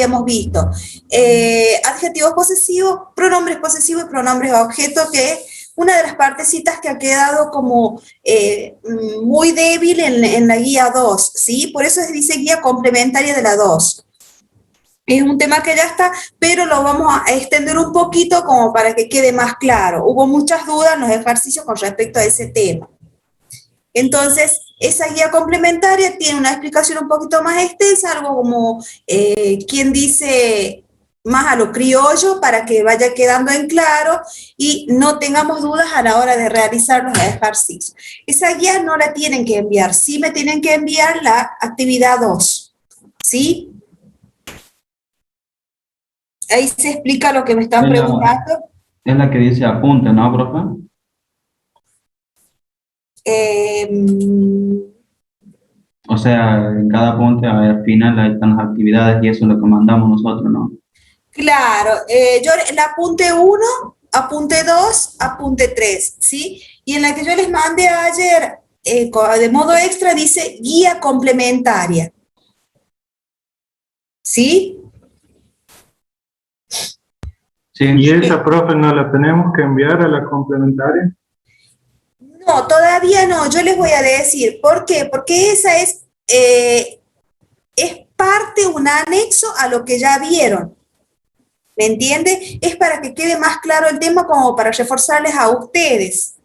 habíamos visto. Adjetivos posesivos, pronombres posesivos y pronombres objeto, que es una de las partecitas que ha quedado como muy débil en la guía 2, ¿sí? Por eso se dice guía complementaria de la 2. Es un tema que ya está, pero lo vamos a extender un poquito como para que quede más claro. Hubo muchas dudas en los ejercicios con respecto a ese tema. Entonces, esa guía complementaria tiene una explicación un poquito más extensa, algo como quien dice más a lo criollo para que vaya quedando en claro y no tengamos dudas a la hora de realizar los ejercicios. Esa guía no la tienen que enviar, sí me tienen que enviar la actividad 2, ¿sí? Ahí se explica lo que me están preguntando. Es la que dice apunte, ¿no, profe? O sea, en cada apunte al final ahí están las actividades y eso es lo que mandamos nosotros, ¿no? Claro, yo el apunte 1, apunte 2, apunte 3, ¿sí? Y en la que yo les mandé ayer, de modo extra, dice guía complementaria, ¿sí? Sí. ¿Y esa, profe, no la tenemos que enviar a la complementaria? No, todavía no, yo les voy a decir, ¿por qué? Porque esa es parte, un anexo a lo que ya vieron, ¿me entiende? Es para que quede más claro el tema como para reforzarles a ustedes.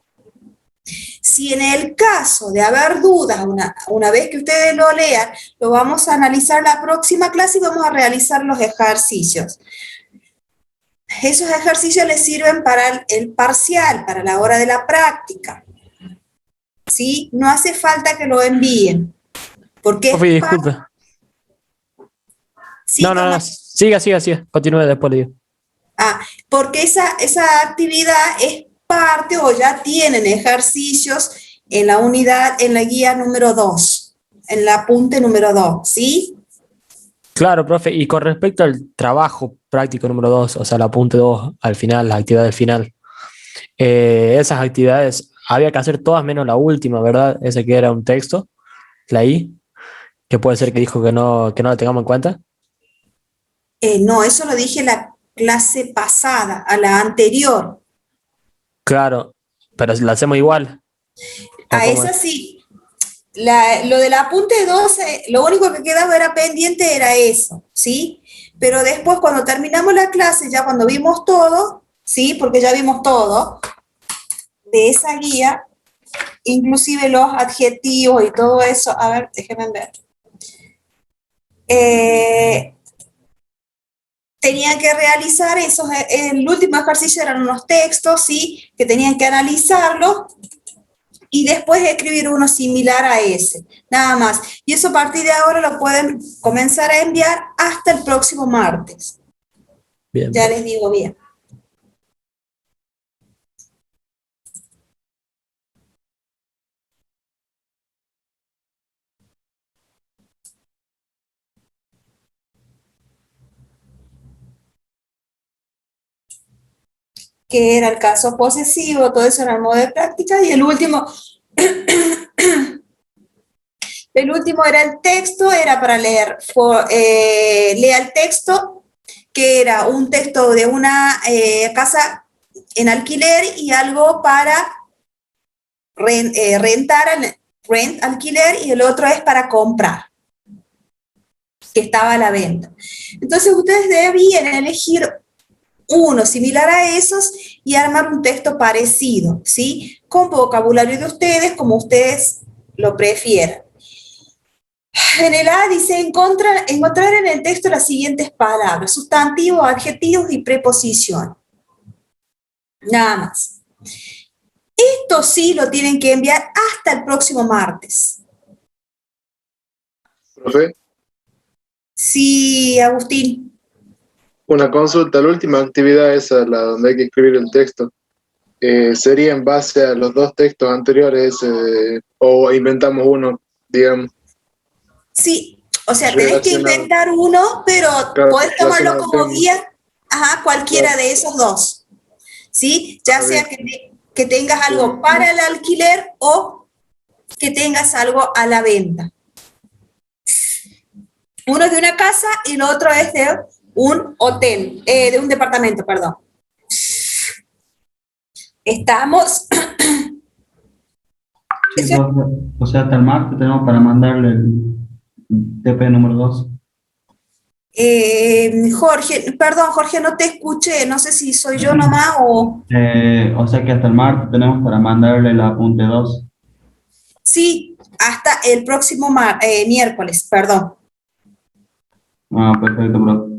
Si en el caso de haber dudas, una vez que ustedes lo lean, lo vamos a analizar la próxima clase y vamos a realizar los ejercicios. Esos ejercicios les sirven para el parcial, para la hora de la práctica. ¿Sí? No hace falta que lo envíen. Porque Profe, disculpe. ¿Sí, no, siga, continúe, después le digo. Porque esa actividad es parte o ya tienen ejercicios en la unidad, en la guía número 2, en el apunte número 2, ¿sí? Claro, profe, y con respecto al trabajo práctico número 2, o sea, el apunte 2 al final, las actividades final, esas actividades había que hacer todas menos la última, ¿verdad? Ese que era un texto, la I, que puede ser que dijo que no la tengamos en cuenta. No, eso lo dije la clase pasada, a la anterior. Claro, pero la hacemos igual. A esa sí. Lo del apunte 12, lo único que quedaba era pendiente era eso, ¿sí? Pero después cuando terminamos la clase, ya cuando vimos todo, ¿sí? Porque ya vimos todo de esa guía, inclusive los adjetivos y todo eso. A ver, déjenme ver. Tenían que realizar esos, el último ejercicio eran unos textos, ¿sí? Que tenían que analizarlos y después escribir uno similar a ese, nada más. Y eso a partir de ahora lo pueden comenzar a enviar hasta el próximo martes. Bien. Ya les digo bien. Que era el caso posesivo, todo eso era el modo de práctica, y el último era el texto, era para leer. Lea el texto, que era un texto de una casa en alquiler y algo para rentar, alquiler, y el otro es para comprar, que estaba a la venta. Entonces ustedes debían elegir uno similar a esos y armar un texto parecido, ¿sí? Con vocabulario de ustedes, como ustedes lo prefieran. En el A dice encontrar en el texto las siguientes palabras: sustantivos, adjetivos y preposición. Nada más. Esto sí lo tienen que enviar hasta el próximo martes. Profe, Sí, Agustín. una consulta. La última actividad esa, la donde hay que escribir el texto, ¿sería en base a los dos textos anteriores o inventamos uno, digamos? Sí, o sea, tenés que inventar uno, pero claro, podés tomarlo como guía, cualquiera claro, de esos dos, ¿sí? Ya sea que tengas algo sí, para el alquiler o que tengas algo a la venta. Uno es de una casa y el otro es de un hotel, de un departamento, perdón. Estamos... Sí, profe. O sea, hasta el martes tenemos para mandarle el TP número 2. Jorge, perdón, Jorge, no te escuché, no sé si soy yo nomás o... O sea que hasta el martes tenemos para mandarle el apunte 2. Sí, hasta el próximo miércoles, perdón. Ah, perfecto, profe.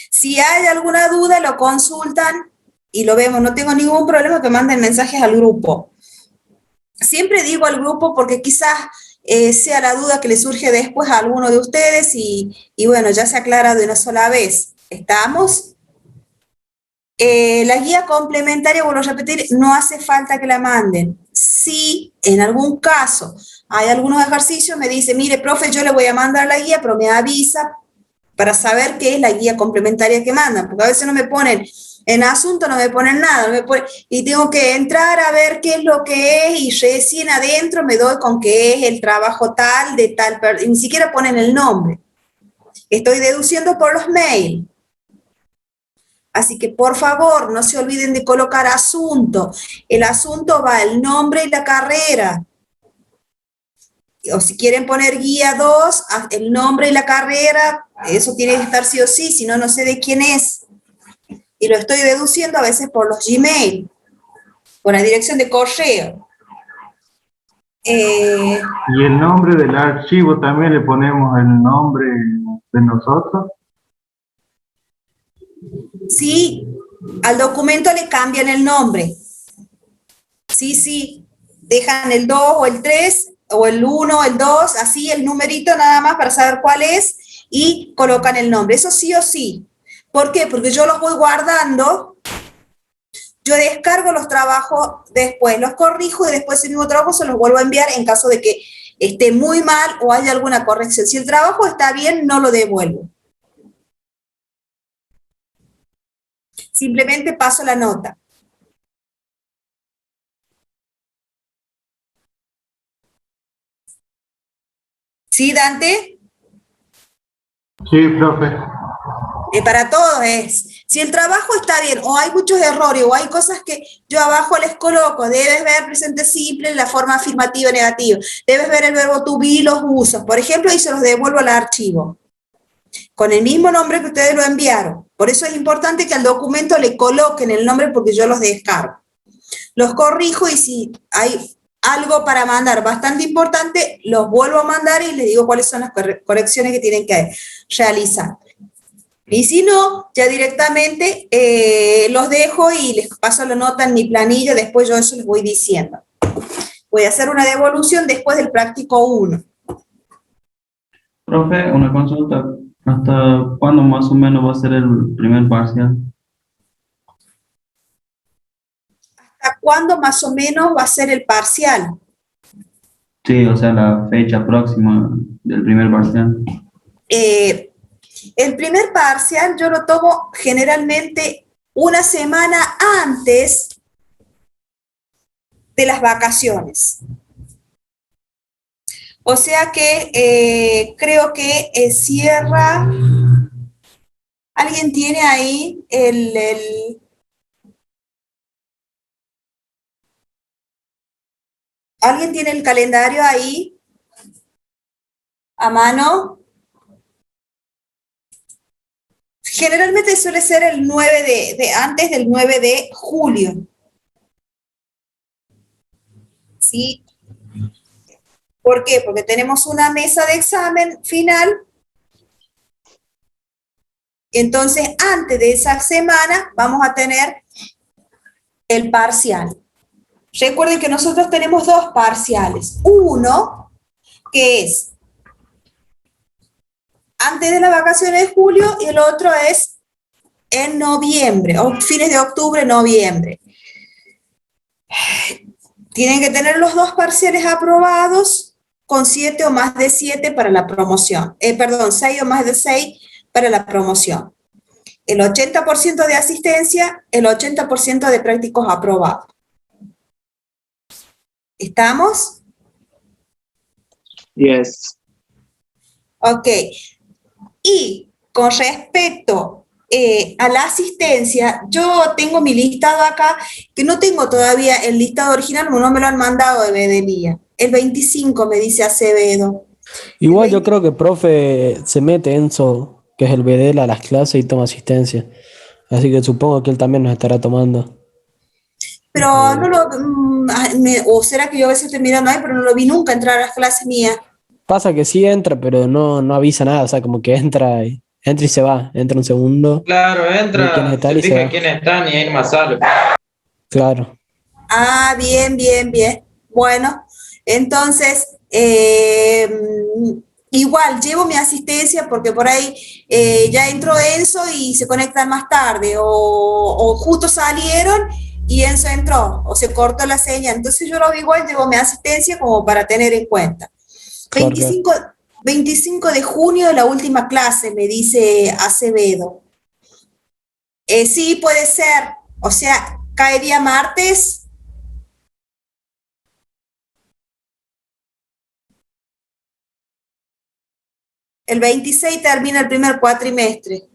Si hay alguna duda, lo consultan y lo vemos. No tengo ningún problema que manden mensajes al grupo. Siempre digo al grupo porque quizás sea la duda que le surge después a alguno de ustedes y bueno, ya se aclara de una sola vez. ¿Estamos? La guía complementaria, vuelvo a repetir, no hace falta que la manden. Si en algún caso hay algunos ejercicios, me dice, mire, profe, yo le voy a mandar la guía, pero me avisa para saber qué es la guía complementaria que mandan, porque a veces no me ponen, en asunto no me ponen nada, no me ponen, y tengo que entrar a ver qué es lo que es, y recién adentro me doy con qué es el trabajo tal, de tal, y ni siquiera ponen el nombre. Estoy deduciendo por los mails. Así que por favor, no se olviden de colocar asunto. El asunto va el nombre y la carrera. O si quieren poner guía 2, el nombre y la carrera, eso tiene que estar sí o sí, si no, no sé de quién es. Y lo estoy deduciendo a veces por los Gmail, por la dirección de correo. Y el nombre del archivo también le ponemos el nombre de nosotros. Sí, al documento le cambian el nombre. Sí, dejan el 2 o el 3 o el 1, el 2, así el numerito nada más para saber cuál es y colocan el nombre. Eso sí o sí. ¿Por qué? Porque yo los voy guardando, yo descargo los trabajos después, los corrijo y después ese mismo trabajo se los vuelvo a enviar en caso de que esté muy mal o haya alguna corrección. Si el trabajo está bien, no lo devuelvo. Simplemente paso la nota. ¿Sí, Dante? Sí, profe. Para todos es, si el trabajo está bien o hay muchos errores o hay cosas que yo abajo les coloco, debes ver presente simple en la forma afirmativa y negativa, debes ver el verbo to be y los usos, por ejemplo, y se los devuelvo al archivo, con el mismo nombre que ustedes lo enviaron. Por eso es importante que al documento le coloquen el nombre porque yo los descargo. Los corrijo y si hay algo para mandar bastante importante, los vuelvo a mandar y les digo cuáles son las correcciones que tienen que realizar. Y si no, ya directamente los dejo y les paso la nota en mi planilla, después yo eso les voy diciendo. Voy a hacer una devolución después del práctico 1. Profe, una consulta. ¿Hasta cuándo más o menos va a ser el primer parcial? ¿Hasta cuándo más o menos va a ser el parcial? Sí, o sea, la fecha próxima del primer parcial. El primer parcial yo lo tomo generalmente una semana antes de las vacaciones. O sea que creo que cierra... ¿Alguien tiene ahí ¿Alguien tiene el calendario ahí a mano? Generalmente suele ser el 9 antes del 9 de julio. ¿Sí? ¿Por qué? Porque tenemos una mesa de examen final. Entonces, antes de esa semana vamos a tener el parcial. Recuerden que nosotros tenemos dos parciales. Uno, que es antes de las vacaciones de julio, y el otro es en noviembre, o fines de octubre, noviembre. Tienen que tener los dos parciales aprobados con 7 o más de 7 para la promoción. 6 o más de 6 para la promoción. El 80% de asistencia, el 80% de prácticos aprobados. ¿Estamos? Yes. Ok. Y con respecto a la asistencia, yo tengo mi listado acá, que no tengo todavía el listado original, no me lo han mandado de Bedelía. El 25 me dice Acevedo. Igual yo creo que profe se mete Enzo, que es el BDL, a las clases y toma asistencia. Así que supongo que él también nos estará tomando. Pero no lo, o será que yo a veces estoy mirando ahí, pero no lo vi nunca entrar a las clases mías. Pasa que sí entra, pero no avisa nada, o sea, como que entra y se va, entra un segundo, Claro, ve quiénes entra, están se y se fija va. quiénes están y ahí más sale. Claro. Ah, bien, bien, bien. Bueno, entonces, igual llevo mi asistencia porque por ahí ya entró Enzo y se conectan más tarde, o justo salieron y Enzo entró, o se cortó la señal. Entonces yo lo igual llevo mi asistencia como para tener en cuenta. Claro, claro. 25 de junio, la última clase, me dice Acevedo. Sí, puede ser, o sea, caería martes. El 26 termina el primer cuatrimestre.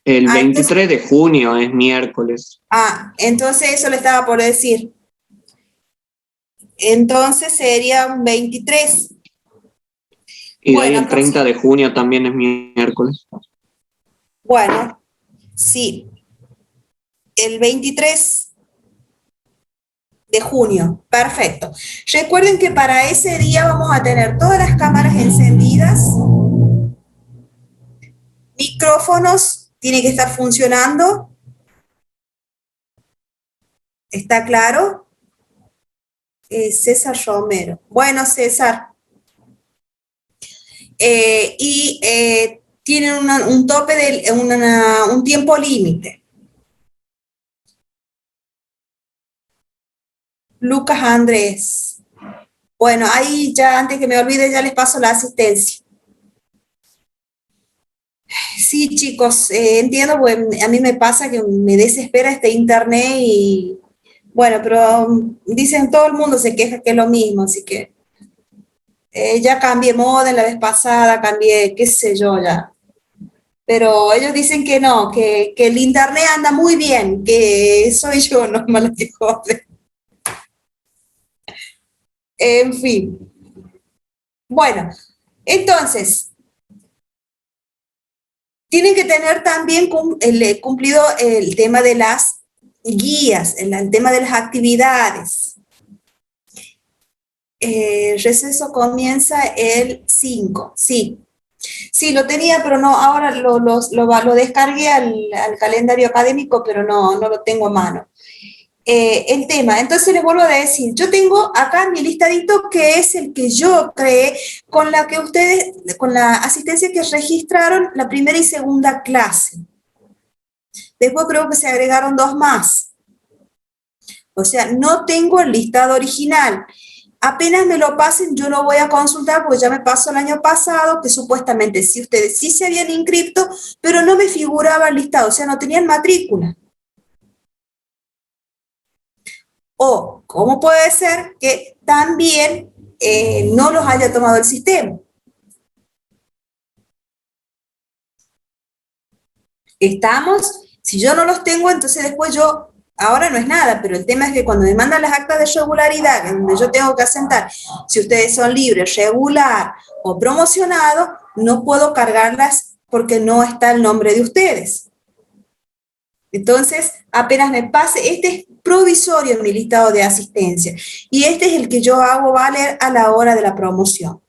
El Ah, 23 de junio es miércoles. Entonces eso le estaba por decir. Entonces sería un 23. Y de ahí Bueno, el 30 de junio también es miércoles. bueno, sí. El 23 de junio. Perfecto. Recuerden que para ese día vamos a tener todas las cámaras encendidas. Micrófonos tienen que estar funcionando. ¿Está claro? César Romero. Bueno, César. Y tienen un tope de un tiempo límite. Lucas Andrés. Bueno, ahí ya antes que me olvide ya les paso la asistencia. Sí, chicos, entiendo, pues a mí me pasa que me desespera este internet y bueno, pero dicen todo el mundo se queja que es lo mismo, así que ya cambié moda la vez pasada, cambié, qué sé yo, ya. Pero ellos dicen que no, que el internet anda muy bien, que soy yo nomás la que jode. En fin. Bueno, entonces, tienen que tener también cumplido el tema de las guías, el tema de las actividades. Receso comienza el 5, sí. Sí, lo tenía, pero no, ahora lo descargué al calendario académico, pero no lo tengo a mano. El tema, entonces les vuelvo a decir, yo tengo acá mi listadito que es el que yo creé con la que ustedes, con la asistencia que registraron la primera y segunda clase. Después creo que se agregaron 2 más. O sea, no tengo el listado original. Apenas me lo pasen, yo lo voy a consultar porque ya me pasó el año pasado que supuestamente sí, ustedes sí se habían inscrito, pero no me figuraba el listado, o sea, no tenían matrícula. O, ¿cómo puede ser que también no los haya tomado el sistema? ¿Estamos? Si yo no los tengo, entonces después ahora no es nada, pero el tema es que cuando me mandan las actas de regularidad, donde yo tengo que asentar, si ustedes son libres, regular o promocionados, no puedo cargarlas porque no está el nombre de ustedes. Entonces, apenas me pase, este es provisorio en mi listado de asistencia y este es el que yo hago valer a la hora de la promoción.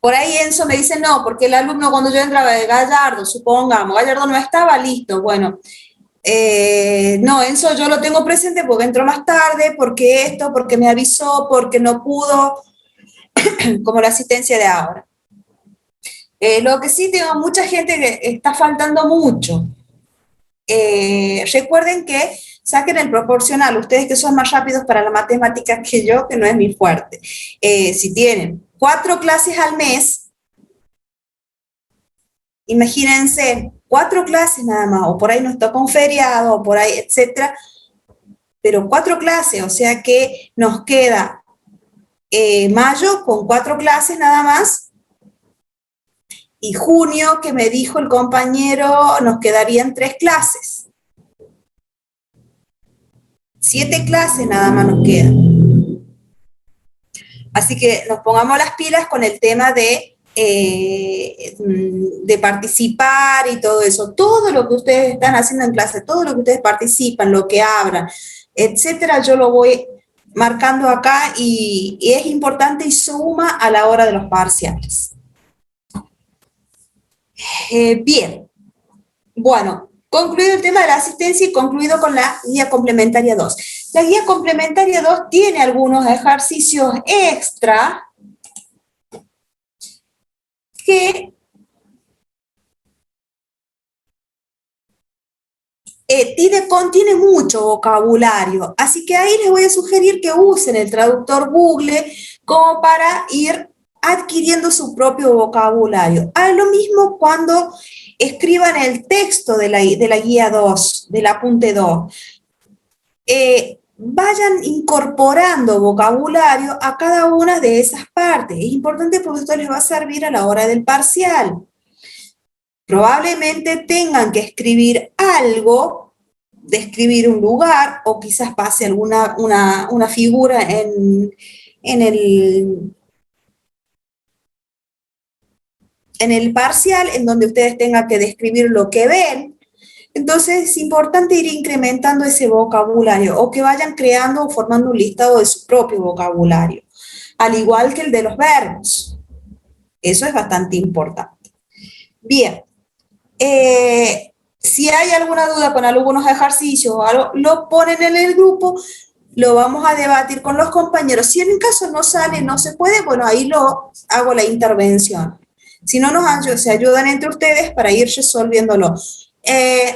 Por ahí Enzo me dice, no, porque el alumno cuando yo entraba de Gallardo, supongamos, Gallardo no estaba listo, bueno, no, Enzo yo lo tengo presente porque entró más tarde, porque me avisó, porque no pudo, como la asistencia de ahora. Lo que sí tengo mucha gente que está faltando mucho. Recuerden que saquen el proporcional, ustedes que son más rápidos para la matemática que yo, que no es mi fuerte. Si tienen 4 clases al mes, imagínense, 4 clases nada más, o por ahí nos toca un feriado, o por ahí, etcétera, pero 4 clases, o sea que nos queda mayo con 4 clases nada más, y junio, que me dijo el compañero, nos quedarían 3 clases. 7 clases nada más nos quedan. Así que nos pongamos las pilas con el tema de participar y todo eso. Todo lo que ustedes están haciendo en clase, todo lo que ustedes participan, lo que hablan, etcétera, yo lo voy marcando acá y es importante y suma a la hora de los parciales. Bien, bueno, concluido el tema de la asistencia y concluido con la guía complementaria 2. La guía complementaria 2 tiene algunos ejercicios extra que contiene mucho vocabulario, así que ahí les voy a sugerir que usen el traductor Google como para ir adquiriendo su propio vocabulario. Lo mismo cuando escriban el texto de la guía 2, del apunte 2. Vayan incorporando vocabulario a cada una de esas partes. Es importante porque esto les va a servir a la hora del parcial. Probablemente tengan que escribir algo, describir un lugar, o quizás pase una figura en el parcial en donde ustedes tengan que describir lo que ven. Entonces es importante ir incrementando ese vocabulario o que vayan creando o formando un listado de su propio vocabulario, al igual que el de los verbos. Eso es bastante importante. Bien, si hay alguna duda con algunos ejercicios, lo ponen en el grupo, lo vamos a debatir con los compañeros. Si en el caso no sale, no se puede, bueno, ahí lo hago la intervención. Si no, se ayudan entre ustedes para ir resolviéndolo.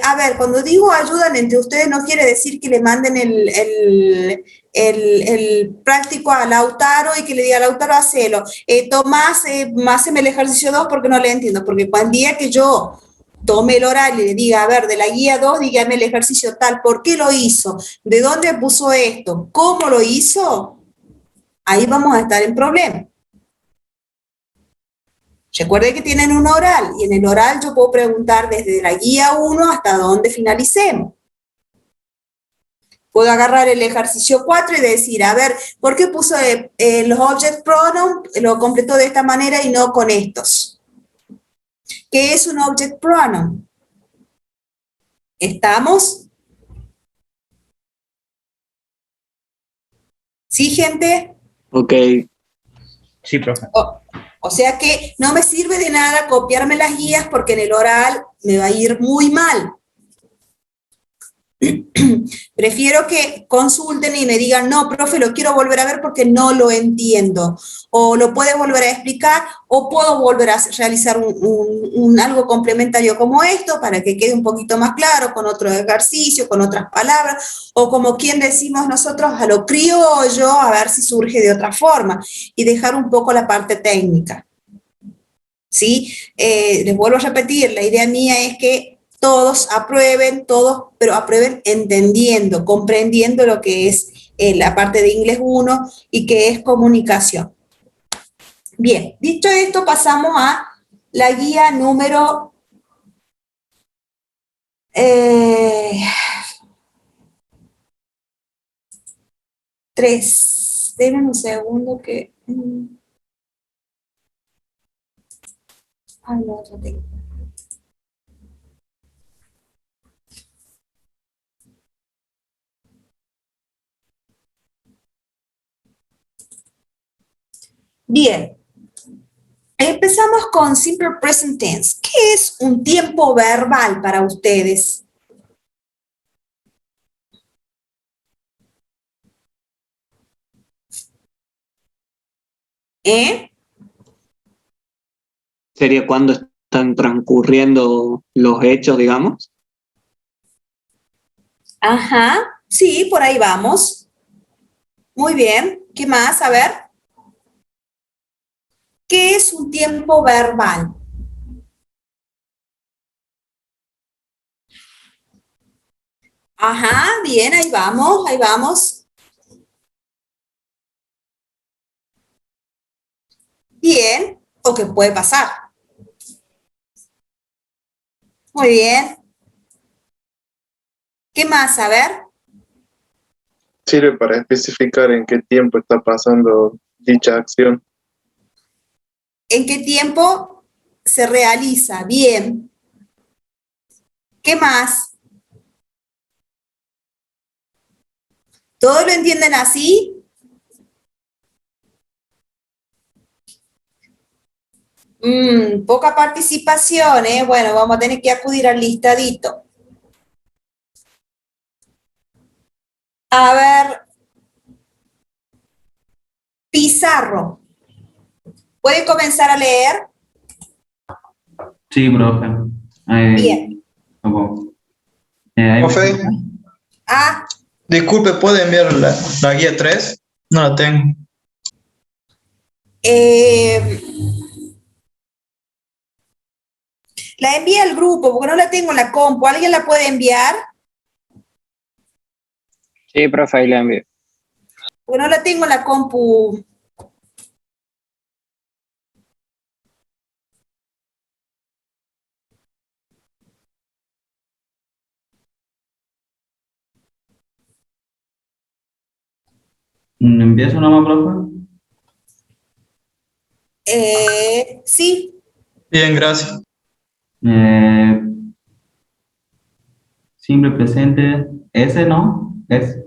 A ver, cuando digo ayudan entre ustedes, no quiere decir que le manden el práctico a Lautaro y que le diga a Lautaro, hacelo. Tomás, haceme el ejercicio 2 porque no le entiendo, porque cuando día que yo tome el oral y le diga, a ver, de la guía 2, dígame el ejercicio tal, ¿por qué lo hizo? ¿De dónde puso esto? ¿Cómo lo hizo? Ahí vamos a estar en problema. Recuerden que tienen un oral, y en el oral yo puedo preguntar desde la guía 1 hasta donde finalicemos. Puedo agarrar el ejercicio 4 y decir, a ver, ¿por qué puso los object pronouns? Lo completó de esta manera y no con estos. ¿Qué es un object pronoun? ¿Estamos? ¿Sí, gente? Ok. Sí, profe. O sea que no me sirve de nada copiarme las guías porque en el oral me va a ir muy mal. Prefiero que consulten y me digan, no, profe, lo quiero volver a ver porque no lo entiendo. O lo puedes volver a explicar, o puedo volver a realizar algo complementario como esto para que quede un poquito más claro, con otro ejercicio, con otras palabras, o como quien decimos nosotros, a lo criollo, a ver si surge de otra forma, y dejar un poco la parte técnica. ¿Sí? Les vuelvo a repetir, la idea mía es que todos aprueben, pero aprueben entendiendo, comprendiendo lo que es la parte de inglés 1 y que es comunicación. Bien, dicho esto, pasamos a la guía número 3. Denme un segundo que... Ay, no, ya tengo. Bien, empezamos con Simple Present Tense. ¿Qué es un tiempo verbal para ustedes? Sería cuando están transcurriendo los hechos, digamos. Ajá, sí, por ahí vamos. Muy bien, ¿qué más? A ver. ¿Qué es un tiempo verbal? Ajá, bien, ahí vamos, ahí vamos. Bien, o que puede pasar. Muy bien. ¿Qué más? A ver, Sirve para especificar en qué tiempo está pasando dicha acción. ¿en qué tiempo se realiza? Bien. ¿Qué más? ¿Todos lo entienden así? Poca participación, ¿eh? Bueno, vamos a tener que acudir al listadito. A ver, Pizarro. ¿Puede comenzar a leer? Sí, profe. Bien. ¿Cómo? Ahí me Profe, escucha. Ah, disculpe, ¿puede enviar la guía 3? No la tengo. eh, la envía al grupo porque no la tengo en la compu. ¿Alguien la puede enviar? Sí, profe, ahí la envío. Porque no la tengo en la compu. ¿Empiezo nomás, profe? Sí, Bien, gracias. Eh, simple presente, ese no, es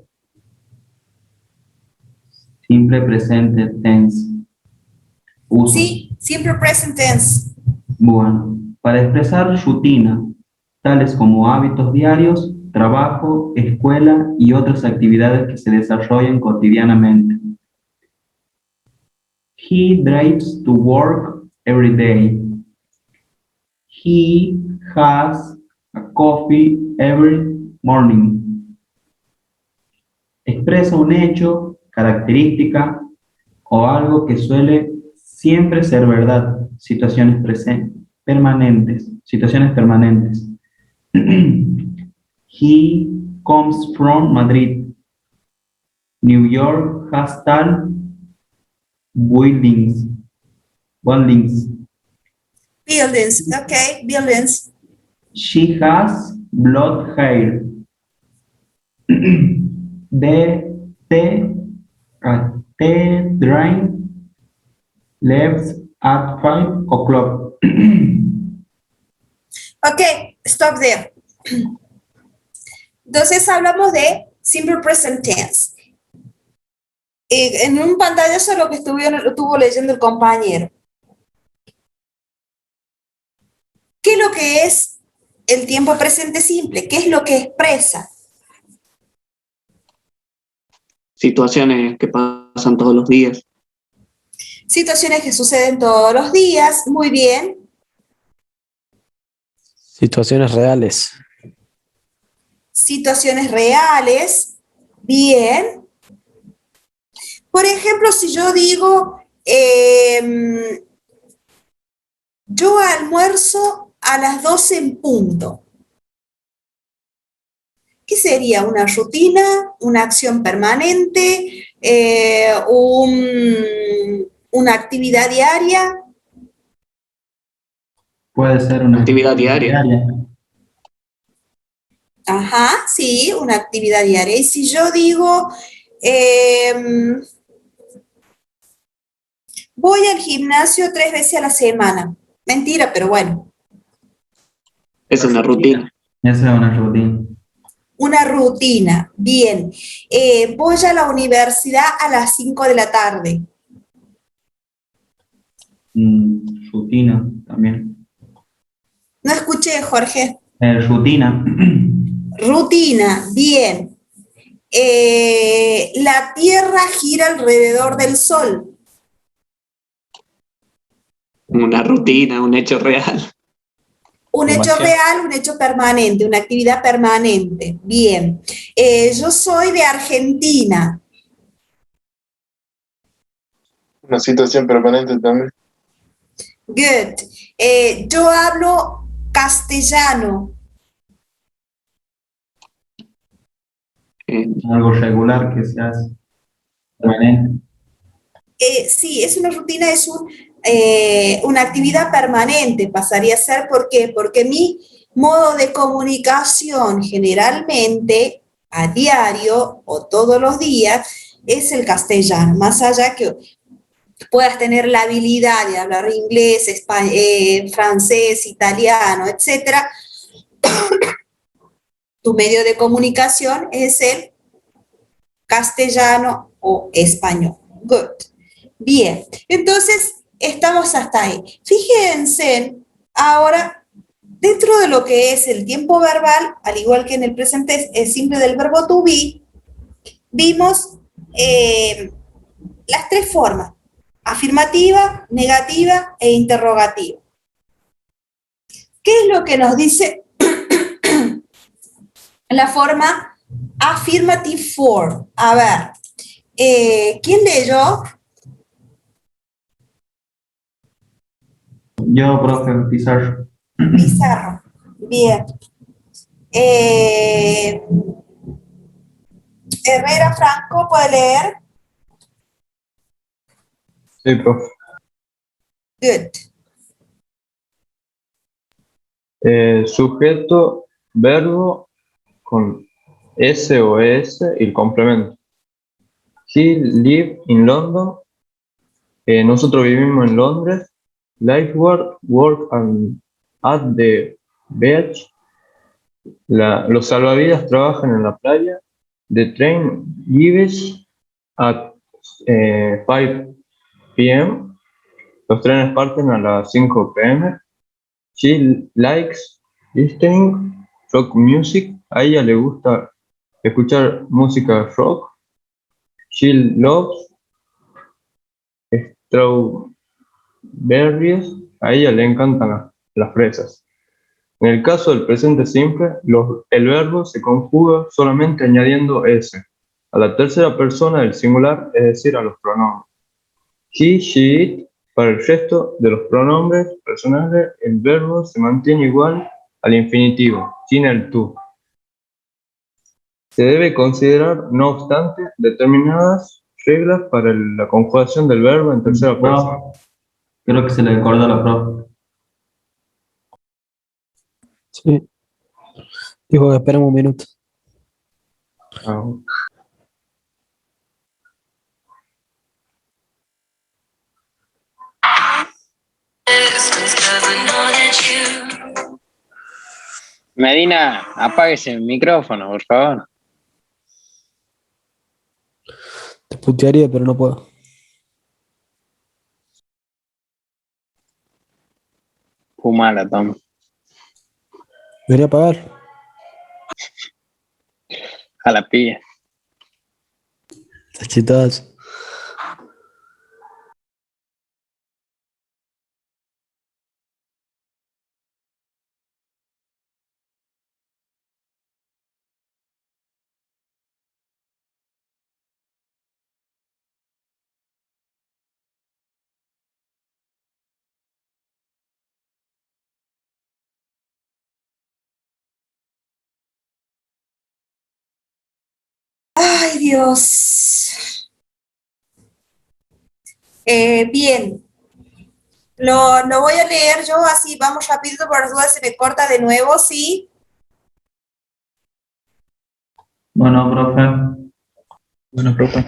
simple presente tense. Usos. sí, siempre present tense. Bueno, para expresar rutina, tales como hábitos diarios, trabajo, escuela y otras actividades que se desarrollan cotidianamente. He drives to work every day. He has a coffee every morning. Expresa un hecho, característica o algo que suele siempre ser verdad, situaciones permanentes. He comes from Madrid. New York has tall buildings. buildings. Buildings, ok, buildings. She has blonde hair. The train leaves at 5 o'clock. Ok, stop there. Entonces hablamos de simple present tense. En un pantallazo lo que estuvo leyendo el compañero. ¿Qué es lo que es el tiempo presente simple? ¿Qué es lo que expresa? Situaciones que pasan todos los días. Situaciones que suceden todos los días, muy bien. Situaciones reales. Situaciones reales, bien. Por ejemplo, si yo digo, yo almuerzo a las 12 en punto. ¿Qué sería? ¿Una rutina? ¿Una acción permanente? ¿Una actividad diaria? Puede ser una Actividad diaria. Ajá, sí, una actividad diaria. Y si yo digo, voy al gimnasio 3 veces a la semana. Mentira, pero bueno. Es una rutina. Esa es una rutina. Una rutina, bien. Voy a la universidad a las 5 de la tarde. Rutina también. No escuché, Jorge. Rutina. Rutina, bien. La Tierra gira alrededor del Sol. Una rutina, un hecho real. Un hecho Demasiado. real, un hecho permanente, una actividad permanente. Bien. Yo soy de Argentina. Una situación permanente también. Good. Yo hablo castellano. Algo regular que se hace permanente. Sí, es una rutina, es una actividad permanente, pasaría a ser. ¿Por qué? Porque mi modo de comunicación generalmente a diario o todos los días es el castellano, más allá que puedas tener la habilidad de hablar inglés, francés, italiano, etcétera, tu medio de comunicación es el castellano o español. Good. Bien, entonces estamos hasta ahí. Fíjense ahora, dentro de lo que es el tiempo verbal, al igual que en el presente simple del verbo to be, vimos las tres formas: afirmativa, negativa e interrogativa. ¿Qué es lo que nos dice la forma affirmative form? A ver, ¿quién leyó? Yo, profe, Pizarro. Pizarro. Bien. Herrera Franco, ¿puede leer? Sí, profe. Good. Sujeto, verbo con S o ES y el complemento. He live in London. Nosotros vivimos en Londres. Lifeguard work at the beach. Los salvavidas trabajan en la playa. The train leaves at 5 p.m. Los trenes parten a las 5 p.m. She likes listening rock music. A ella le gusta escuchar música rock. She loves strawberries. A ella le encantan las fresas. En el caso del presente simple, el verbo se conjuga solamente añadiendo S a la tercera persona del singular, es decir, a los pronombres. He, she, it. Para el resto de los pronombres personales, el verbo se mantiene igual al infinitivo, sin el tú. Se debe considerar, no obstante, determinadas reglas para la conjugación del verbo en tercera persona. Creo que se le acordó a la profe. Sí. Dijo que esperemos un minuto. Medina, apáguese el micrófono, por favor. Te putearía, pero no puedo. Fumala, Tom. Debería pagar. A la pilla. Tachitas. Ay, Dios. Bien. Lo voy a leer yo, así vamos rapidito, por las dudas se me corta de nuevo, ¿sí? Bueno, profe. Bueno, profe.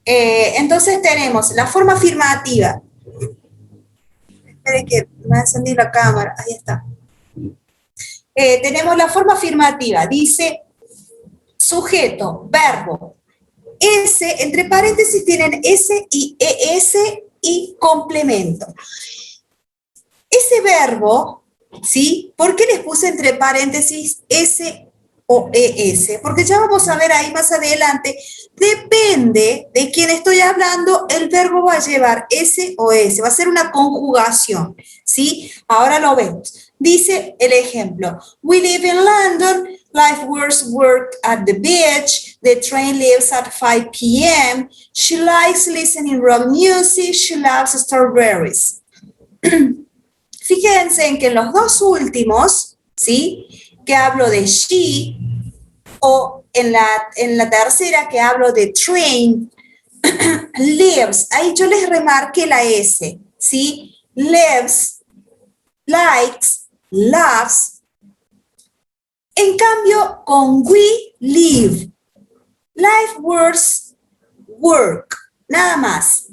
Entonces tenemos la forma afirmativa. Esperen que me ha encendido la cámara, ahí está. Tenemos la forma afirmativa, dice sujeto, verbo, S, entre paréntesis tienen S y ES y complemento. Ese verbo, ¿sí? ¿Por qué les puse entre paréntesis S o ES? Porque ya vamos a ver ahí más adelante, depende de quién estoy hablando, el verbo va a llevar S o ES, va a ser una conjugación, ¿sí? Ahora lo vemos. Dice el ejemplo, we live in London, Lifeguards work at the beach, the train leaves at 5 p.m., she likes listening rock music, she loves strawberries. Fíjense en que en los dos últimos, ¿sí? Que hablo de she o en la tercera que hablo de train, lives, ahí yo les remarqué la S, ¿sí? Lives, likes, loves. En cambio, con we live, life works, work, nada más.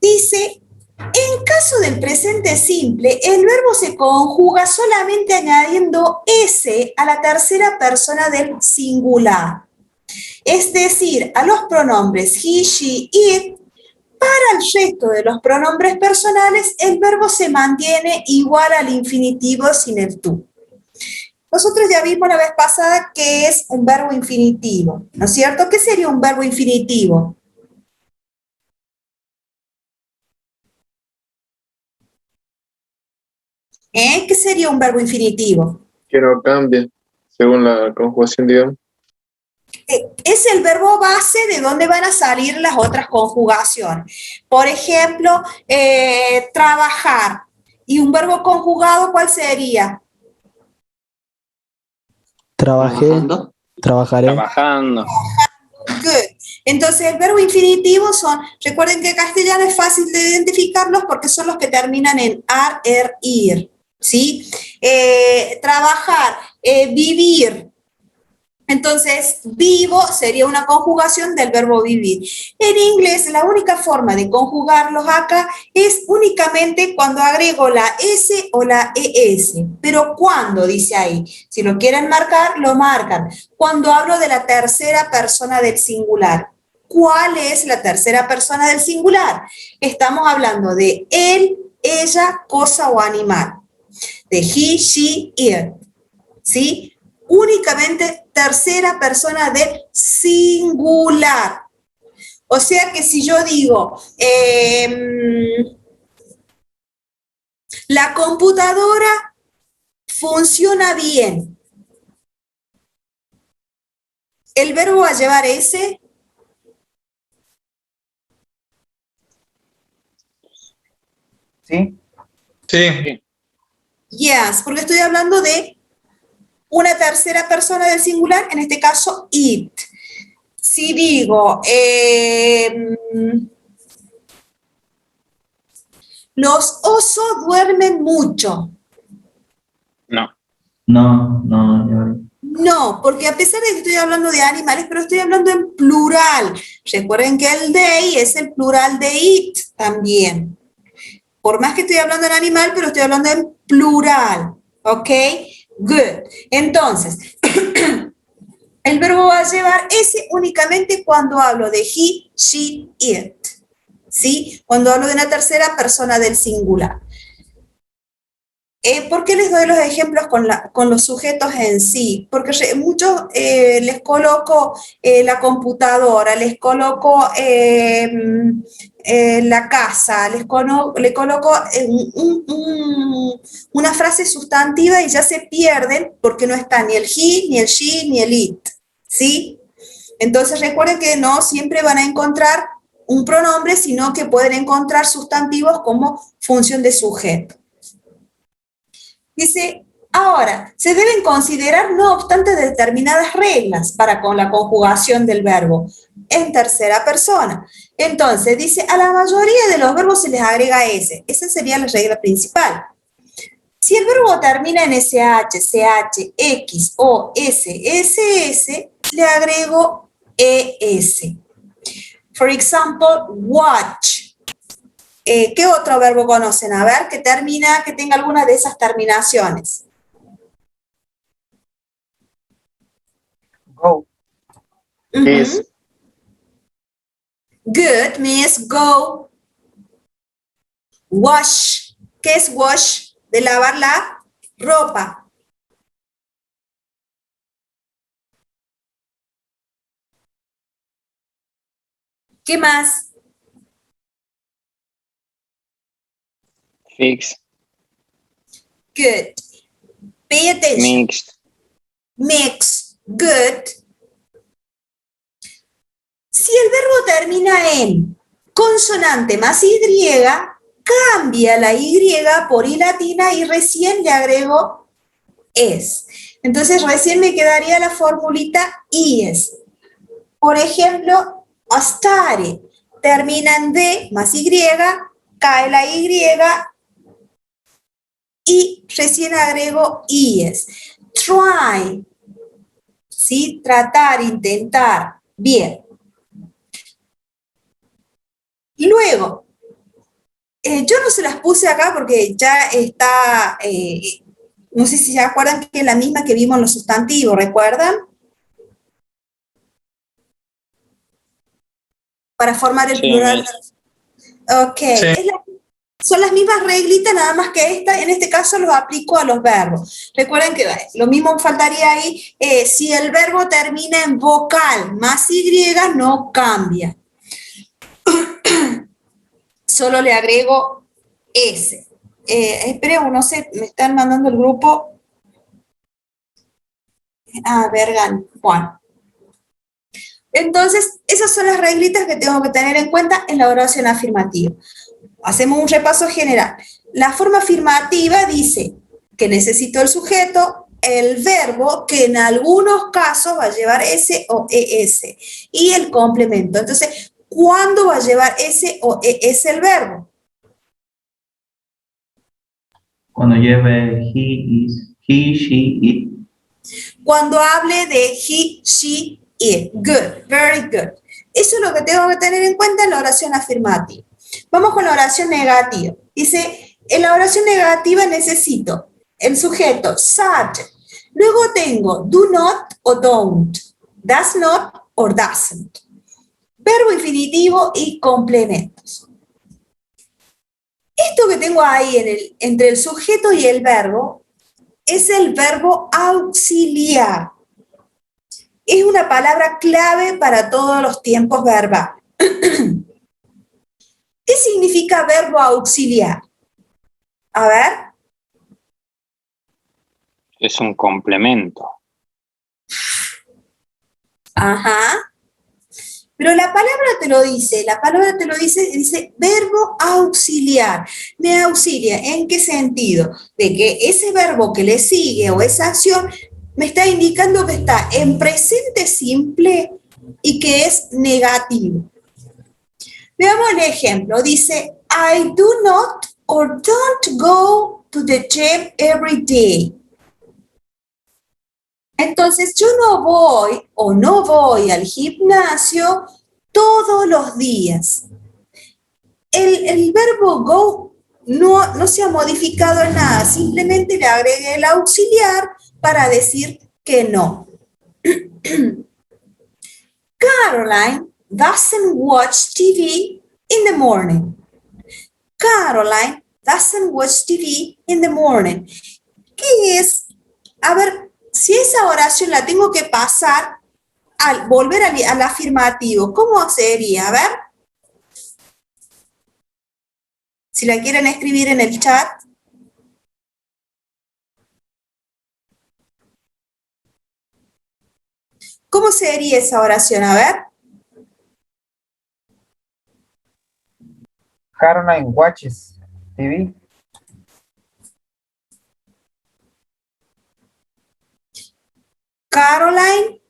Dice, en caso del presente simple, el verbo se conjuga solamente añadiendo S a la tercera persona del singular. Es decir, a los pronombres he, she, it. Para el resto de los pronombres personales, el verbo se mantiene igual al infinitivo sin el tú. Nosotros ya vimos la vez pasada que es un verbo infinitivo, ¿no es cierto? ¿Qué sería un verbo infinitivo? ¿Qué sería un verbo infinitivo? Que no cambie según la conjugación, digamos. Es el verbo base de donde van a salir las otras conjugaciones. Por ejemplo, trabajar. ¿Y un verbo conjugado cuál sería? Trabajé, Trabajando. trabajaré. Trabajando. Good. Entonces, el verbo infinitivo son, recuerden que en castellano es fácil de identificarlos porque son los que terminan en ar, er, ir, ¿sí? Trabajar, vivir. Entonces, vivo sería una conjugación del verbo vivir. En inglés, la única forma de conjugarlos acá es únicamente cuando agrego la S o la ES. Pero ¿cuándo? Dice ahí. Si lo quieren marcar, lo marcan. Cuando hablo de la tercera persona del singular. ¿Cuál es la tercera persona del singular? Estamos hablando de él, ella, cosa o animal. De he, she, it. ¿Sí? Únicamente tercera persona del singular. O sea que si yo digo, la computadora funciona bien, ¿el verbo va a llevar ese? ¿Sí? Sí. Yes, porque estoy hablando de una tercera persona del singular, en este caso, it. Si digo, los osos duermen mucho. No. No. No, porque a pesar de que estoy hablando de animales, pero estoy hablando en plural. Recuerden que el they es el plural de it también. Por más que estoy hablando en animal, pero estoy hablando en plural. ¿Ok? Good. Entonces, el verbo va a llevar ese únicamente cuando hablo de he, she, it. ¿Sí? Cuando hablo de una tercera persona del singular. ¿Por qué les doy los ejemplos con los sujetos en sí? Porque muchos les coloco la computadora, les coloco la casa, le coloco una frase sustantiva y ya se pierden porque no está ni el he, ni el she, ni el it. ¿Sí? Entonces recuerden que no siempre van a encontrar un pronombre, sino que pueden encontrar sustantivos como función de sujeto. Dice, ahora, se deben considerar, no obstante, determinadas reglas para con la conjugación del verbo en tercera persona. Entonces, dice, a la mayoría de los verbos se les agrega S. Esa sería la regla principal. Si el verbo termina en SH, CH, X, O, S, SS, le agrego ES. For example, watch. ¿Qué otro verbo conocen? A ver, que tenga alguna de esas terminaciones. Go. Is. Good means go. Wash. ¿Qué es wash? De lavar la ropa. ¿Qué más? Fix. Good. Pay attention. Mixed. Mix. Good. Si el verbo termina en consonante más Y, cambia la Y por I latina y recién le agrego es. Entonces recién me quedaría la formulita IES. Por ejemplo, study termina en D más Y, cae la y recién agrego IES. Try, ¿sí? Tratar, intentar. Bien. Luego, yo no se las puse acá porque ya está, no sé si se acuerdan que es la misma que vimos en los sustantivos, ¿recuerdan? Para formar el plural. Ok, sí. Son las mismas reglitas, nada más que en este caso los aplico a los verbos. Recuerden que lo mismo faltaría ahí, si el verbo termina en vocal más Y, no cambia. Solo le agrego S. Esperen, no sé, me están mandando el grupo. Vergan, Juan. Entonces, esas son las reglitas que tengo que tener en cuenta en la oración afirmativa. Hacemos un repaso general. La forma afirmativa dice que necesito el sujeto, el verbo, que en algunos casos va a llevar S o ES, y el complemento. Entonces, ¿cuándo va a llevar S o ES el verbo? Cuando lleve he, she, it. Cuando hable de he, she, it. Good, very good. Eso es lo que tengo que tener en cuenta en la oración afirmativa. Vamos con la oración negativa. Dice, en la oración negativa necesito el sujeto, subject. Luego tengo do not o don't, does not or doesn't. Verbo infinitivo y complementos. Esto que tengo ahí entre el sujeto y el verbo es el verbo auxiliar. Es una palabra clave para todos los tiempos verbales. ¿Qué significa verbo auxiliar? A ver. Es un complemento. Ajá. Pero la palabra te lo dice, dice verbo auxiliar. Me auxilia, ¿en qué sentido? De que ese verbo que le sigue o esa acción me está indicando que está en presente simple y que es negativo. Veamos el ejemplo. Dice, I do not or don't go to the gym every day. Entonces, yo no voy al gimnasio todos los días. El verbo go no se ha modificado en nada, simplemente le agregué el auxiliar para decir que no. Caroline doesn't watch TV in the morning. Caroline doesn't watch TV in the morning. ¿Qué es? A ver, si esa oración la tengo que pasar al volver al afirmativo, ¿cómo sería? A ver. Si la quieren escribir en el chat. ¿Cómo sería esa oración? A ver. Caroline watches TV. Caroline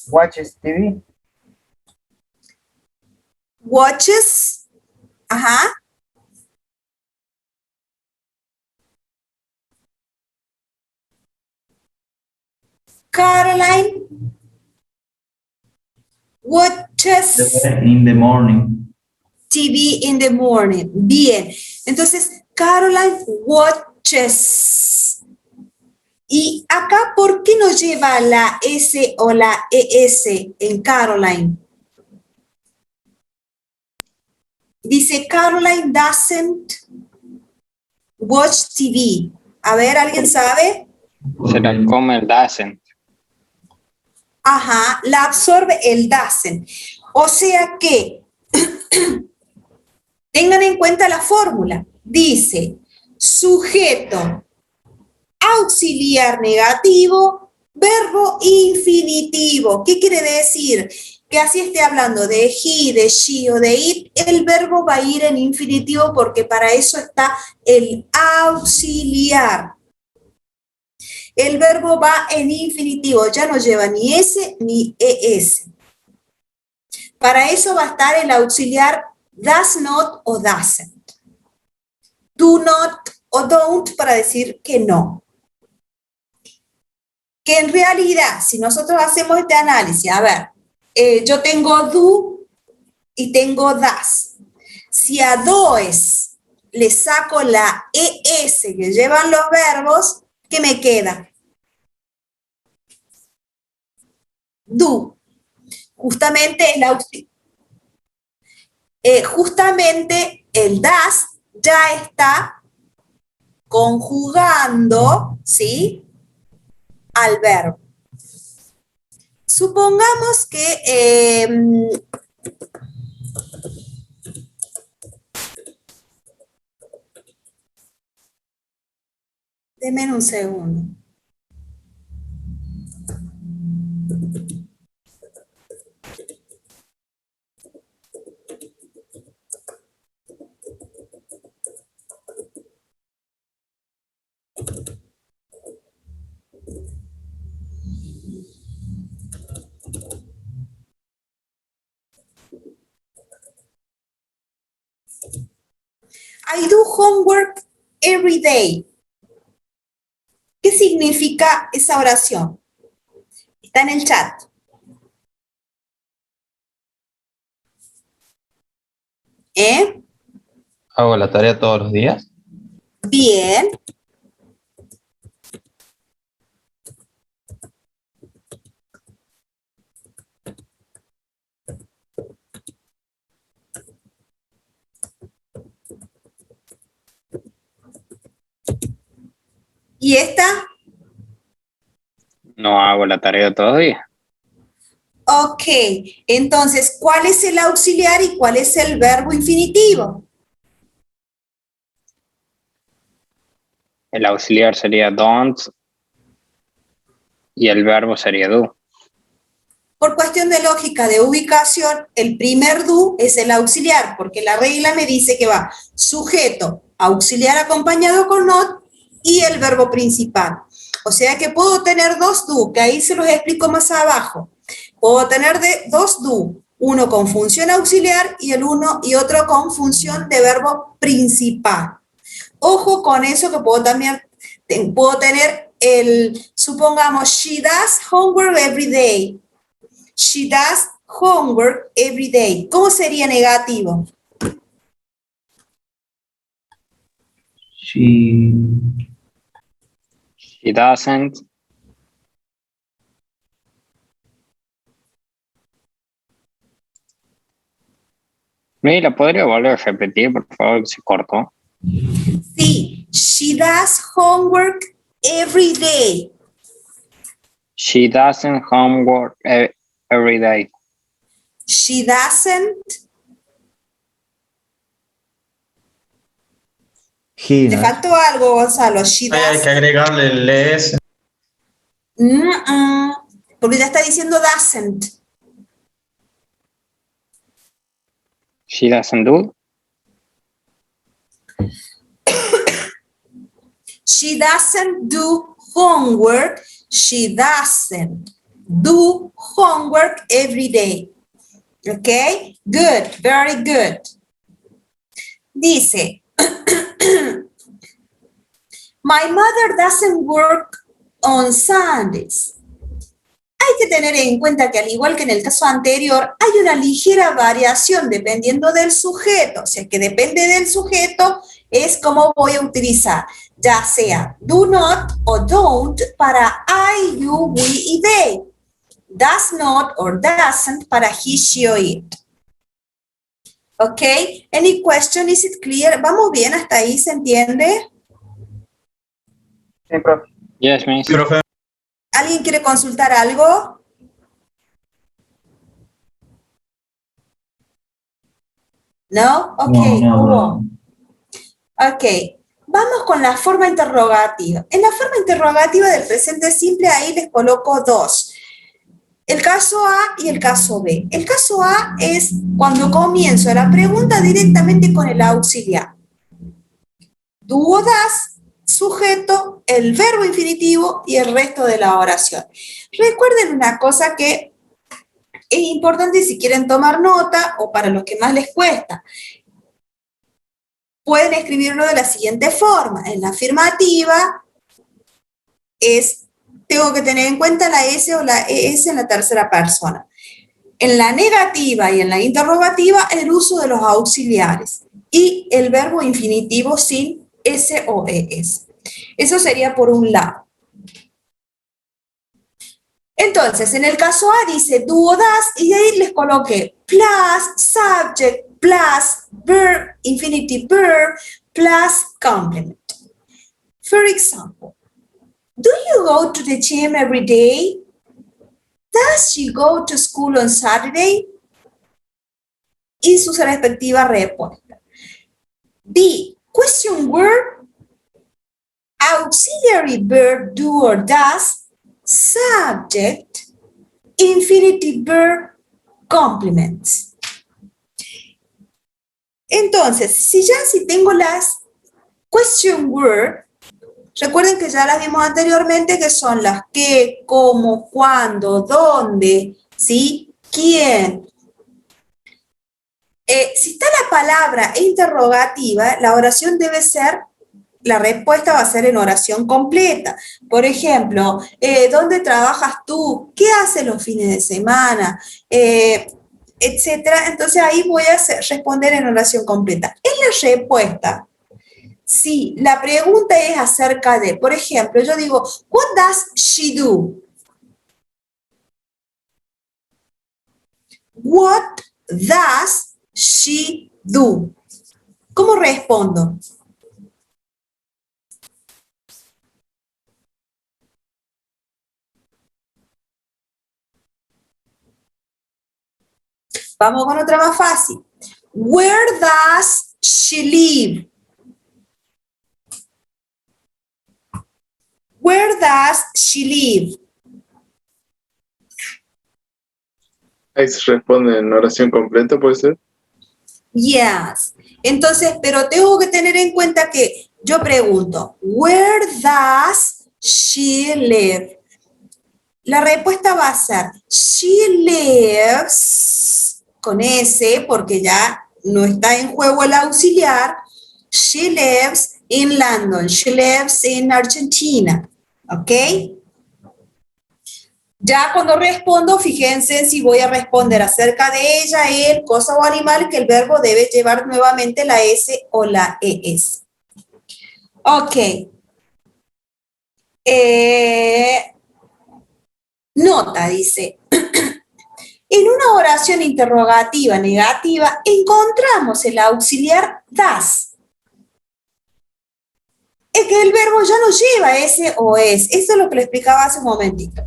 watches TV. Watches. Ajá. Caroline watches In the morning. TV in the morning. Bien. Entonces, Caroline watches. Y acá, ¿por qué no lleva la S o la ES en Caroline? Dice, Caroline doesn't watch TV. A ver, ¿alguien sabe? Se la come el doesn't. Ajá, la absorbe el doesn't. O sea que, tengan en cuenta la fórmula. Dice, sujeto, auxiliar negativo, verbo infinitivo. ¿Qué quiere decir? Que así esté hablando de he, de she o de it, el verbo va a ir en infinitivo porque para eso está el auxiliar. El verbo va en infinitivo, ya no lleva ni S ni ES. Para eso va a estar el auxiliar does not o doesn't. Do not o don't para decir que no. Que en realidad, si nosotros hacemos este análisis, a ver, yo tengo do y tengo does. Si a does le saco la ES que llevan los verbos, ¿qué me queda? Do. Justamente el does ya está conjugando, ¿sí?, al verbo. Supongamos que denme un segundo. I do homework every day. ¿Qué significa esa oración? Está en el chat. ¿Hago la tarea todos los días? Bien. ¿Y esta? No hago la tarea todos los días. Ok, entonces, ¿cuál es el auxiliar y cuál es el verbo infinitivo? El auxiliar sería don't y el verbo sería do. Por cuestión de lógica de ubicación, el primer do es el auxiliar, porque la regla me dice que va sujeto, auxiliar acompañado con not y el verbo principal. O sea que puedo tener dos do, que ahí se los explico más abajo. Puedo tener dos do, uno con función auxiliar y otro con función de verbo principal. Ojo con eso, que puedo tener supongamos, she does homework every day. She does homework every day. ¿Cómo sería negativo? She doesn't. ¿La podría volver a repetir, por favor? Se cortó. Sí, she does homework every day. She doesn't homework every day. She doesn't. Te faltó algo, Gonzalo. She doesn't. Hay que agregarle el S. Porque ya está diciendo doesn't. She doesn't do. She doesn't do homework. She doesn't do homework every day. Okay? Good. Very good. Dice, my mother doesn't work on Sundays. Hay que tener en cuenta que al igual que en el caso anterior, hay una ligera variación dependiendo del sujeto. O sea, que depende del sujeto es como voy a utilizar, ya sea do not o don't para I, you, we y they. Does not or doesn't para he, she o it. ¿Ok? Any question? Is it clear? ¿Vamos bien hasta ahí? ¿Se entiende? Sí, profe. Yes, miss. Sí, profe. ¿Alguien quiere consultar algo? ¿No? Ok, No. Ok, vamos con la forma interrogativa. En la forma interrogativa del presente simple, ahí les coloco dos. El caso A y el caso B. El caso A es cuando comienzo la pregunta directamente con el auxiliar. Do o das, sujeto, el verbo infinitivo y el resto de la oración. Recuerden una cosa que es importante si quieren tomar nota o para los que más les cuesta. Pueden escribirlo de la siguiente forma. En la afirmativa tengo que tener en cuenta la S o la ES en la tercera persona. En la negativa y en la interrogativa, el uso de los auxiliares y el verbo infinitivo sin S o ES. Eso sería por un lado. Entonces, en el caso A dice do o das, y ahí les coloqué plus subject, plus verb, infinitive verb, plus complement. For example, do you go to the gym every day? Does she go to school on Saturday? Y sus respectivas respuestas. B, question word, auxiliary verb do or does, subject, infinitive verb, complements. Entonces, si tengo las question word, recuerden que ya las vimos anteriormente, que son las qué, cómo, cuándo, dónde, ¿sí? ¿Quién? Si está la palabra interrogativa, la oración debe ser, la respuesta va a ser en oración completa. Por ejemplo, ¿dónde trabajas tú? ¿Qué haces los fines de semana? Etcétera. Entonces ahí voy a responder en oración completa. En la respuesta, si la pregunta es acerca de, por ejemplo, yo digo, what does she do? What does she do? ¿Cómo respondo? Vamos con otra más fácil. Where does she live? Where does she live? Ahí se responde en oración completa, ¿puede ser? Yes. Entonces, pero tengo que tener en cuenta que yo pregunto, where does she live? La respuesta va a ser, she lives, con S, porque ya no está en juego el auxiliar, she lives in London, she lives in Argentina, ¿ok? Ya cuando respondo, fíjense si voy a responder acerca de ella, él, cosa o animal, que el verbo debe llevar nuevamente la S o la ES. Ok. Nota, dice. En una oración interrogativa negativa, encontramos el auxiliar das. Es que el verbo ya no lleva S o ES. Eso es lo que le explicaba hace un momentito.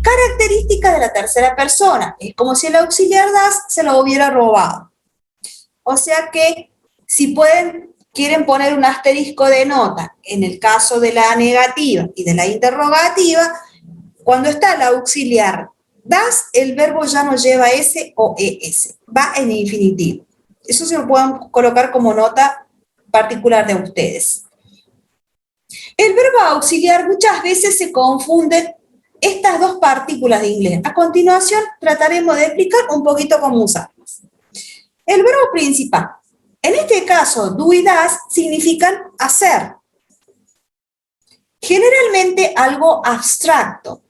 Característica de la tercera persona. Es como si el auxiliar das se lo hubiera robado. O sea que si quieren poner un asterisco de nota en el caso de la negativa y de la interrogativa, cuando está el auxiliar das, el verbo ya no lleva S o ES. Va en infinitivo. Eso se lo pueden colocar como nota particular de ustedes. El verbo auxiliar muchas veces se confunde estas dos partículas de inglés. A continuación, trataremos de explicar un poquito cómo usarlas. El verbo principal. En este caso, do y das significan hacer. Generalmente algo abstracto,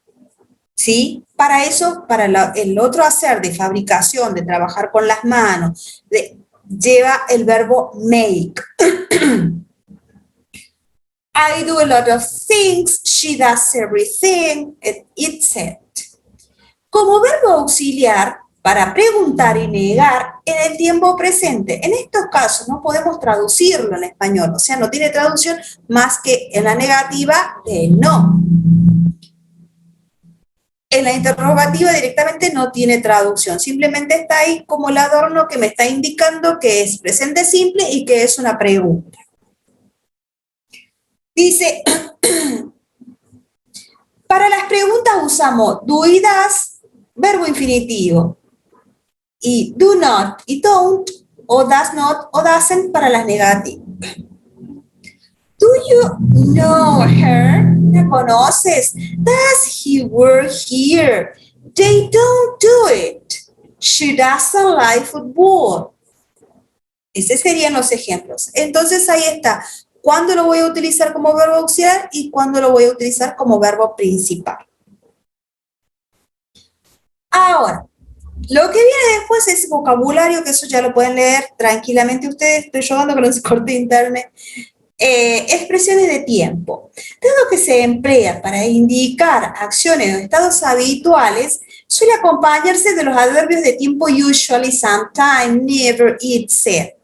¿sí? Para eso, para el otro hacer de fabricación, de trabajar con las manos, lleva el verbo make. I do a lot of things, she does everything, etc. Como verbo auxiliar, para preguntar y negar en el tiempo presente. En estos casos no podemos traducirlo en español, o sea, no tiene traducción más que en la negativa de no. En la interrogativa directamente no tiene traducción, simplemente está ahí como el adorno que me está indicando que es presente simple y que es una pregunta. Dice, para las preguntas usamos do y das, verbo infinitivo, y do not y don't, o does not o doesn't para las negativas. Do you know her? ¿La conoces? Does he work here? They don't do it. She doesn't like football. Esos serían los ejemplos. Entonces ahí está. ¿Cuándo lo voy a utilizar como verbo auxiliar y cuándo lo voy a utilizar como verbo principal? Ahora, lo que viene después es vocabulario, que eso ya lo pueden leer tranquilamente ustedes. Estoy jugando con los cortes de internet. Expresiones de tiempo. Dado que se emplea para indicar acciones o estados habituales, suele acompañarse de los adverbios de tiempo usually, sometime, never, etc.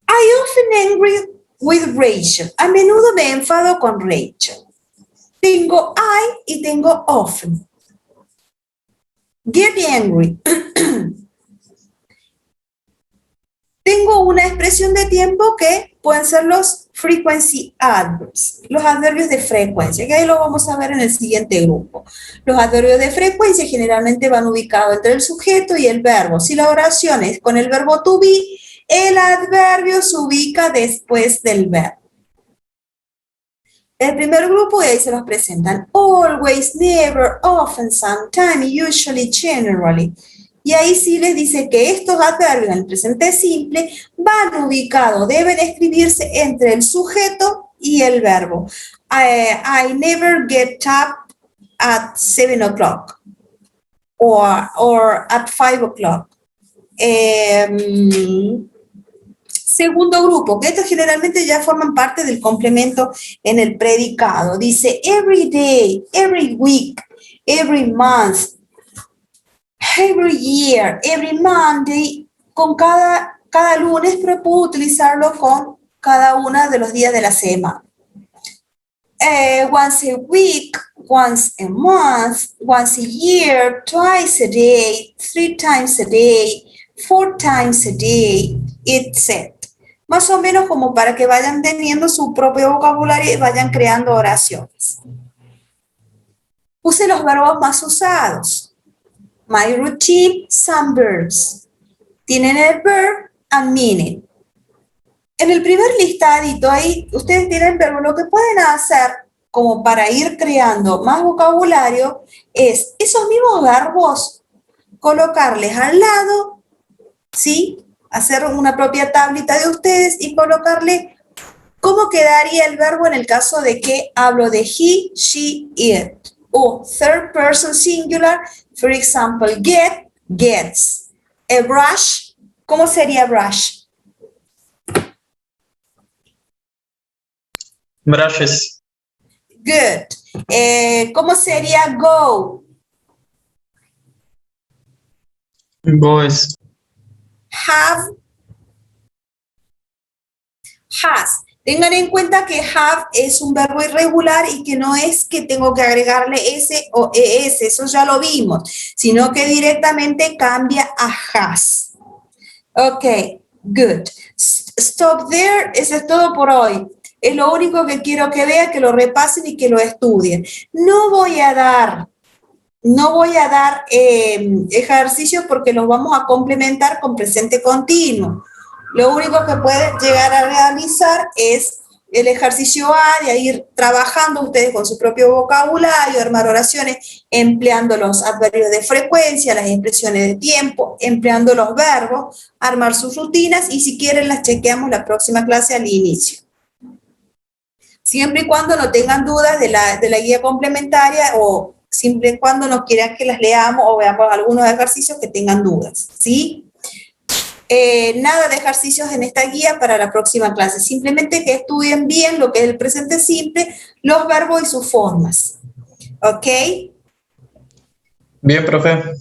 I often angry with Rachel. A menudo me enfado con Rachel. Tengo I y tengo often. Get angry. Tengo una expresión de tiempo que pueden ser los frequency adverbs, los adverbios de frecuencia, que ahí lo vamos a ver en el siguiente grupo. Los adverbios de frecuencia generalmente van ubicados entre el sujeto y el verbo. Si la oración es con el verbo to be, el adverbio se ubica después del verbo. El primer grupo, y ahí se los presentan: always, never, often, sometime, usually, generally. Y ahí sí les dice que estos adverbios en el presente simple van ubicados, deben escribirse entre el sujeto y el verbo. I never get up at 7 o'clock or at 5 o'clock. Segundo grupo, que estos generalmente ya forman parte del complemento en el predicado. Dice every day, every week, every month, every year, every Monday, con cada lunes, pero puedo utilizarlo con cada uno de los días de la semana. Once a week, once a month, once a year, twice a day, 3 times a day, 4 times a day, etc. Más o menos como para que vayan teniendo su propio vocabulario y vayan creando oraciones. Puse los verbos más usados. My routine, some verbs. Tienen el verb and meaning. En el primer listadito ahí, ustedes tienen verbo. Lo que pueden hacer como para ir creando más vocabulario es esos mismos verbos, colocarles al lado, ¿sí? Hacer una propia tablita de ustedes y colocarle cómo quedaría el verbo en el caso de que hablo de he, she, it. O third person singular, for example, get, gets. A brush, ¿cómo sería brush? Brushes. Good. ¿Cómo sería go? Goes. Have, has. Tengan en cuenta que have es un verbo irregular y que no es que tengo que agregarle s o es, eso ya lo vimos, sino que directamente cambia a has. Ok, good. Stop there, eso es todo por hoy. Es lo único que quiero que vean, que lo repasen y que lo estudien. No voy a dar ejercicios porque los vamos a complementar con presente continuo. Lo único que pueden llegar a realizar es el ejercicio A, de ir trabajando ustedes con su propio vocabulario, armar oraciones, empleando los adverbios de frecuencia, las expresiones de tiempo, empleando los verbos, armar sus rutinas y si quieren las chequeamos la próxima clase al inicio. Siempre y cuando no tengan dudas de la guía complementaria o siempre y cuando no quieran que las leamos o veamos algunos ejercicios que tengan dudas, ¿sí? Nada de ejercicios en esta guía para la próxima clase, simplemente que estudien bien lo que es el presente simple, los verbos y sus formas. ¿Ok? Bien, profe.